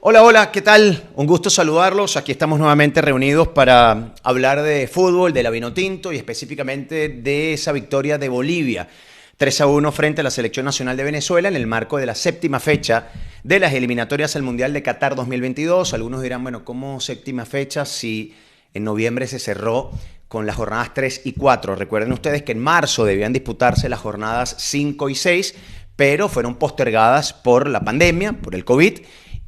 Hola, hola, ¿qué tal? Un gusto saludarlos. Aquí estamos nuevamente reunidos para hablar de fútbol, de la Vinotinto y específicamente de esa victoria de Bolivia. 3-1 frente a la Selección Nacional de Venezuela en el marco de la séptima fecha de las eliminatorias al Mundial de Qatar 2022. Algunos dirán, bueno, ¿cómo séptima fecha si en noviembre se cerró con las jornadas 3 y 4? Recuerden ustedes que en marzo debían disputarse las jornadas 5 y 6, pero fueron postergadas por la pandemia, por el COVID.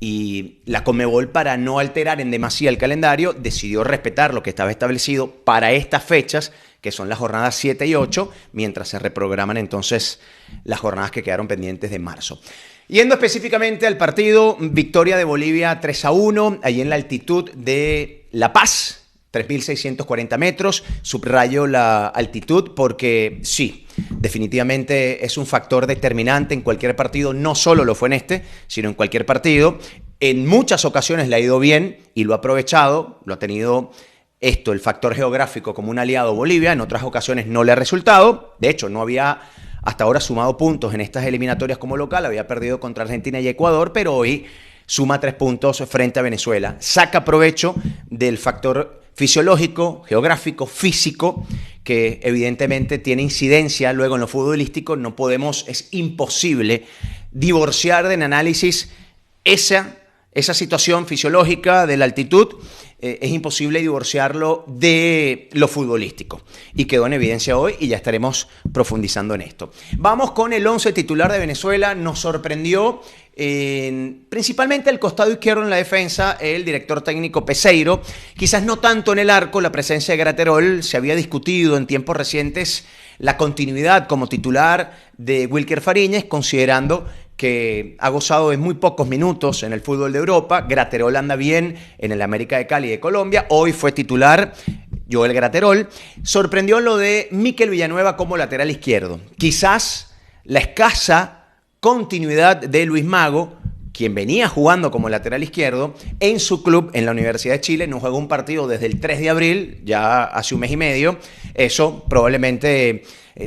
Y la Conmebol, para no alterar en demasía el calendario, decidió respetar lo que estaba establecido para estas fechas, que son las jornadas 7 y 8, mientras se reprograman entonces las jornadas que quedaron pendientes de marzo. Yendo específicamente al partido, victoria de Bolivia 3-1, allí en la altitud de La Paz, 3.640 metros. Subrayo la altitud porque sí, definitivamente es un factor determinante en cualquier partido. No solo lo fue en este, sino en cualquier partido. En muchas ocasiones le ha ido bien y lo ha aprovechado. Lo ha tenido el factor geográfico, como un aliado Bolivia. En otras ocasiones no le ha resultado. De hecho, no había hasta ahora sumado puntos en estas eliminatorias como local. Había perdido contra Argentina y Ecuador, pero hoy suma 3 puntos frente a Venezuela. Saca provecho del factor fisiológico, geográfico, físico, que evidentemente tiene incidencia luego en lo futbolístico. No podemos, es imposible divorciar del análisis esa situación fisiológica de la altitud. Es imposible divorciarlo de lo futbolístico. Y quedó en evidencia hoy y ya estaremos profundizando en esto. Vamos con el 11 titular de Venezuela. Nos sorprendió principalmente el costado izquierdo en la defensa, el director técnico Peseiro. Quizás no tanto en el arco, la presencia de Graterol. Se había discutido en tiempos recientes la continuidad como titular de Wilker Fariñez, considerando que ha gozado de muy pocos minutos en el fútbol de Europa. Graterol anda bien en el América de Cali de Colombia. Hoy fue titular Joel Graterol. Sorprendió lo de Mikel Villanueva como lateral izquierdo. Quizás la escasa continuidad de Luis Mago, quien venía jugando como lateral izquierdo en su club en la Universidad de Chile. No jugó un partido desde el 3 de abril, ya hace un mes y medio. Eso probablemente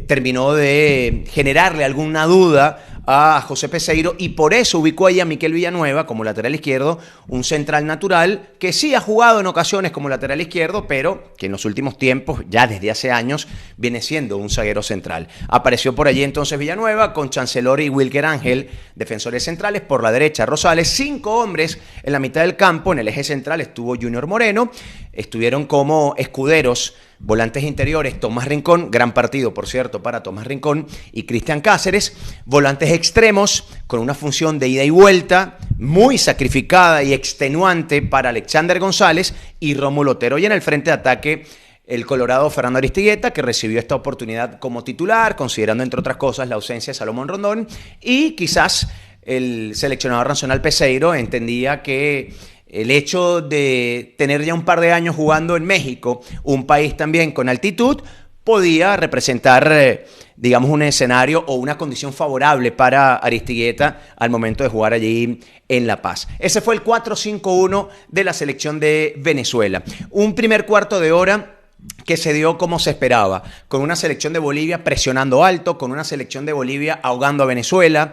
terminó de generarle alguna duda a José Peseiro y por eso ubicó ahí a Mikel Villanueva como lateral izquierdo, un central natural que sí ha jugado en ocasiones como lateral izquierdo, pero que en los últimos tiempos, ya desde hace años, viene siendo un zaguero central. Apareció por allí entonces Villanueva con Chancellor y Wilker Ángel, defensores centrales. Por la derecha Rosales, 5 hombres en la mitad del campo. En el eje central estuvo Junior Moreno. Estuvieron como escuderos volantes interiores Tomás Rincón, gran partido por cierto para Tomás Rincón, y Cristian Cáceres. Volantes extremos con una función de ida y vuelta muy sacrificada y extenuante para Alexander González y Rómulo Otero. Y en el frente de ataque el colorado Fernando Aristigueta, que recibió esta oportunidad como titular, considerando entre otras cosas la ausencia de Salomón Rondón, y quizás el seleccionador nacional Peseiro entendía que el hecho de tener ya un par de años jugando en México, un país también con altitud, podía representar, digamos, un escenario o una condición favorable para Aristigueta al momento de jugar allí en La Paz. Ese fue el 4-5-1 de la selección de Venezuela. Un primer cuarto de hora que se dio como se esperaba, con una selección de Bolivia presionando alto, con una selección de Bolivia ahogando a Venezuela,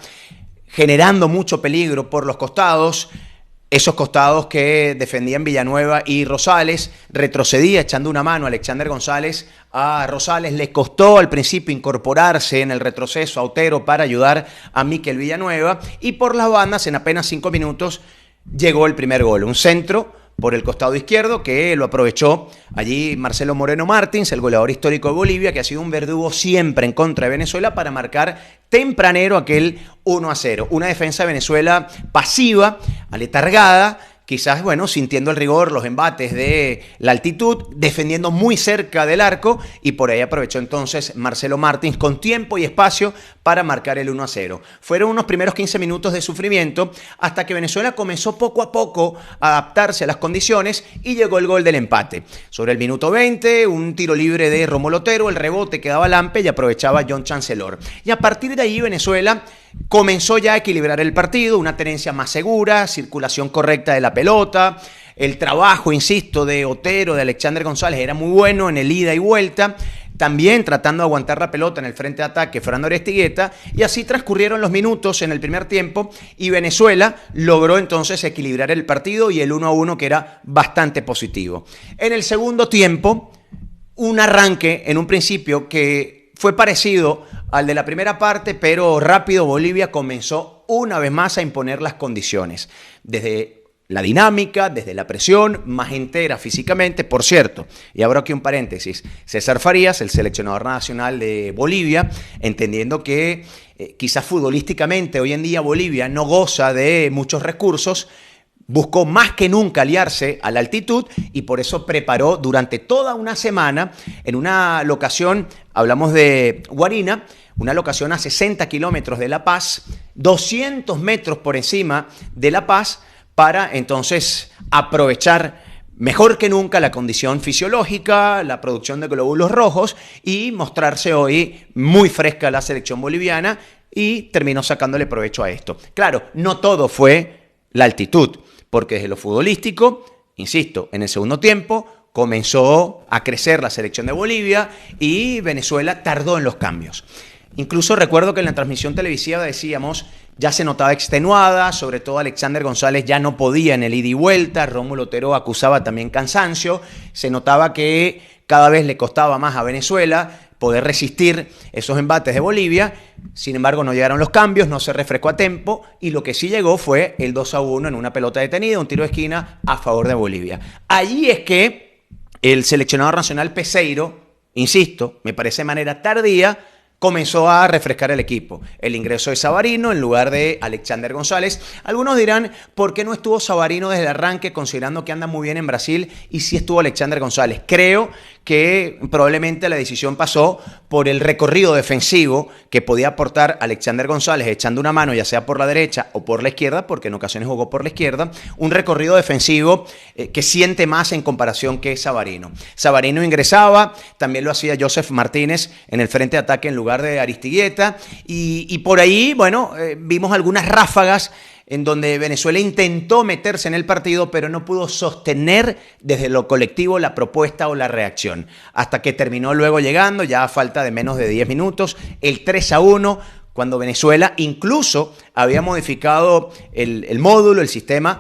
generando mucho peligro por los costados. Esos costados que defendían Villanueva y Rosales, retrocedía echando una mano a Alexander González. A Rosales le costó al principio incorporarse en el retroceso a Otero para ayudar a Mikel Villanueva. Y por las bandas, en apenas 5 minutos, llegó el primer gol. Un centro por el costado izquierdo que lo aprovechó allí Marcelo Moreno Martins, el goleador histórico de Bolivia, que ha sido un verdugo siempre en contra de Venezuela para marcar tempranero aquel 1-0. Una defensa de Venezuela pasiva, aletargada, quizás, bueno, sintiendo el rigor, los embates de la altitud, defendiendo muy cerca del arco, y por ahí aprovechó entonces Marcelo Martins con tiempo y espacio para marcar el 1-0. Fueron unos primeros 15 minutos de sufrimiento hasta que Venezuela comenzó poco a poco a adaptarse a las condiciones y llegó el gol del empate. Sobre el minuto 20, un tiro libre de Rómulo Otero, el rebote quedaba Lampe y aprovechaba John Chancellor. Y a partir de ahí Venezuela comenzó ya a equilibrar el partido, una tenencia más segura, circulación correcta de la pelota. El trabajo, insisto, de Otero, de Alexander González era muy bueno en el ida y vuelta. también tratando de aguantar la pelota en el frente de ataque Fernando Aristigueta, y así transcurrieron los minutos en el primer tiempo y Venezuela logró entonces equilibrar el partido y el 1-1, que era bastante positivo. En el segundo tiempo, un arranque en un principio que fue parecido al de la primera parte, pero rápido Bolivia comenzó una vez más a imponer las condiciones. Desde la dinámica, desde la presión, más entera físicamente, por cierto. Y abro aquí un paréntesis. César Farías, el seleccionador nacional de Bolivia, entendiendo que quizás futbolísticamente hoy en día Bolivia no goza de muchos recursos, buscó más que nunca aliarse a la altitud y por eso preparó durante toda una semana en una locación, hablamos de Guarina, una locación a 60 kilómetros de La Paz, 200 metros por encima de La Paz, para entonces aprovechar mejor que nunca la condición fisiológica, la producción de glóbulos rojos y mostrarse hoy muy fresca la selección boliviana, y terminó sacándole provecho a esto. Claro, no todo fue la altitud, porque desde lo futbolístico, insisto, en el segundo tiempo comenzó a crecer la selección de Bolivia y Venezuela tardó en los cambios. Incluso recuerdo que en la transmisión televisiva decíamos, ya se notaba extenuada, sobre todo Alexander González ya no podía en el ida y vuelta, Rómulo Otero acusaba también cansancio, se notaba que cada vez le costaba más a Venezuela poder resistir esos embates de Bolivia. Sin embargo, no llegaron los cambios, no se refrescó a tiempo y lo que sí llegó fue el 2-1 en una pelota detenida, un tiro de esquina a favor de Bolivia. Allí es que el seleccionador nacional Peseiro, insisto, me parece de manera tardía, comenzó a refrescar el equipo. El ingreso de Savarino en lugar de Alexander González. Algunos dirán, ¿por qué no estuvo Savarino desde el arranque, considerando que anda muy bien en Brasil y sí estuvo Alexander González? Creo que probablemente la decisión pasó por el recorrido defensivo que podía aportar Alexander González echando una mano, ya sea por la derecha o por la izquierda, porque en ocasiones jugó por la izquierda, un recorrido defensivo que siente más en comparación que Savarino. Savarino ingresaba, también lo hacía Joseph Martínez en el frente de ataque en lugar de Aristigueta, y por ahí, bueno, vimos algunas ráfagas en donde Venezuela intentó meterse en el partido, pero no pudo sostener desde lo colectivo la propuesta o la reacción. Hasta que terminó luego llegando, ya a falta de menos de 10 minutos, el 3-1, cuando Venezuela incluso había modificado el módulo, el sistema,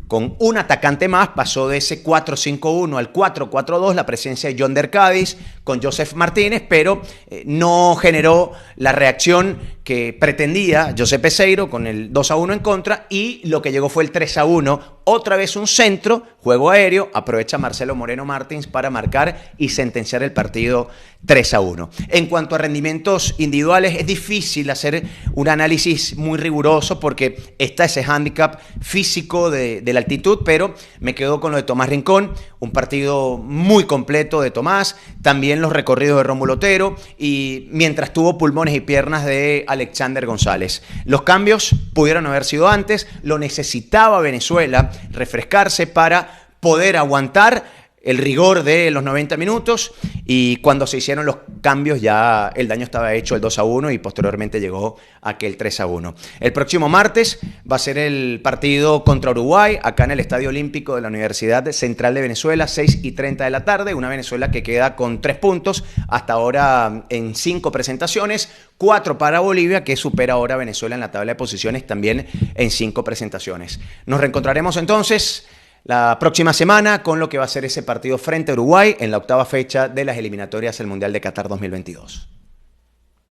con un atacante más, pasó de ese 4-5-1 al 4-4-2, la presencia de Yonder Cádiz con Joseph Martínez, pero no generó la reacción que pretendía José Peseiro con el 2-1 en contra, y lo que llegó fue el 3-1, otra vez un centro, juego aéreo, aprovecha Marcelo Moreno Martins para marcar y sentenciar el partido 3-1. En cuanto a rendimientos individuales, es difícil hacer un análisis muy riguroso porque está ese hándicap físico de la altitud, pero me quedo con lo de Tomás Rincón, un partido muy completo de Tomás, también los recorridos de Rómulo Otero, y mientras tuvo pulmones y piernas de Alexander González. Los cambios pudieron haber sido antes, lo necesitaba Venezuela refrescarse para poder aguantar el rigor de los 90 minutos, y cuando se hicieron los cambios ya el daño estaba hecho, el 2-1, y posteriormente llegó aquel 3-1. El próximo martes va a ser el partido contra Uruguay, acá en el Estadio Olímpico de la Universidad Central de Venezuela, 6:30 de la tarde, una Venezuela que queda con 3 puntos, hasta ahora en 5 presentaciones, 4 para Bolivia, que supera ahora a Venezuela en la tabla de posiciones también en 5 presentaciones. Nos reencontraremos entonces la próxima semana con lo que va a ser ese partido frente a Uruguay en la 8ª fecha de las eliminatorias del Mundial de Qatar 2022.